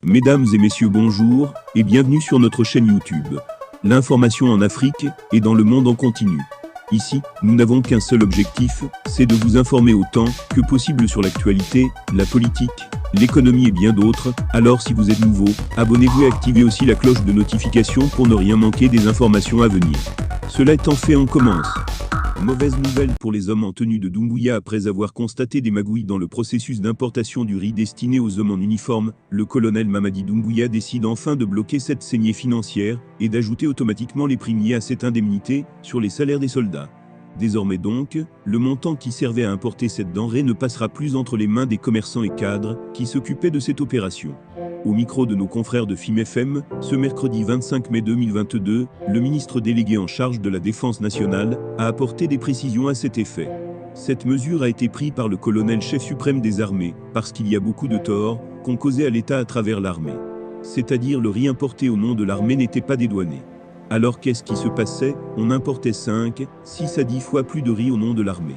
Mesdames et messieurs, bonjour et bienvenue sur notre chaîne YouTube. L'information en Afrique et dans le monde en continu. Ici, nous n'avons qu'un seul objectif, c'est de vous informer autant que possible sur l'actualité, la politique, l'économie et bien d'autres. Alors si vous êtes nouveau, abonnez-vous et activez aussi la cloche de notification pour ne rien manquer des informations à venir. Cela étant fait, on commence. Mauvaise nouvelle pour les hommes en tenue de Doumbouya. Après avoir constaté des magouilles dans le processus d'importation du riz destiné aux hommes en uniforme, le colonel Mamadi Doumbouya décide enfin de bloquer cette saignée financière et d'ajouter automatiquement les primes liées à cette indemnité sur les salaires des soldats. Désormais donc, le montant qui servait à importer cette denrée ne passera plus entre les mains des commerçants et cadres qui s'occupaient de cette opération. Au micro de nos confrères de FIM FM, ce mercredi 25 mai 2022, le ministre délégué en charge de la Défense nationale a apporté des précisions à cet effet. Cette mesure a été prise par le colonel-chef suprême des armées, parce qu'il y a beaucoup de torts qu'on causait à l'État à travers l'armée. C'est-à-dire le riz importé au nom de l'armée n'était pas dédouané. Alors qu'est-ce qui se passait? On importait 5, 6 à 10 fois plus de riz au nom de l'armée.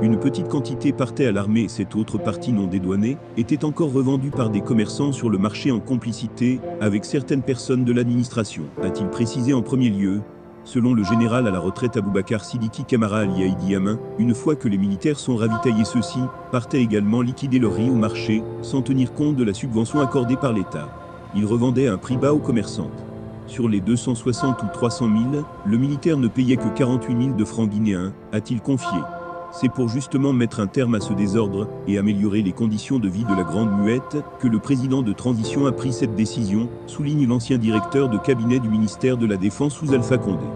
Une petite quantité partait à l'armée et cette autre partie non dédouanée était encore revendue par des commerçants sur le marché en complicité avec certaines personnes de l'administration, a-t-il précisé en premier lieu. Selon le général à la retraite Aboubacar Sidiki Camara Ali Idi Amin, une fois que les militaires sont ravitaillés, ceux-ci partaient également liquider leur riz au marché sans tenir compte de la subvention accordée par l'État. Ils revendaient à un prix bas aux commerçants. Sur les 260 ou 300 000, le militaire ne payait que 48 000 de francs guinéens, a-t-il confié. C'est pour justement mettre un terme à ce désordre et améliorer les conditions de vie de la Grande Muette que le président de transition a pris cette décision, souligne l'ancien directeur de cabinet du ministère de la Défense sous Alpha Condé.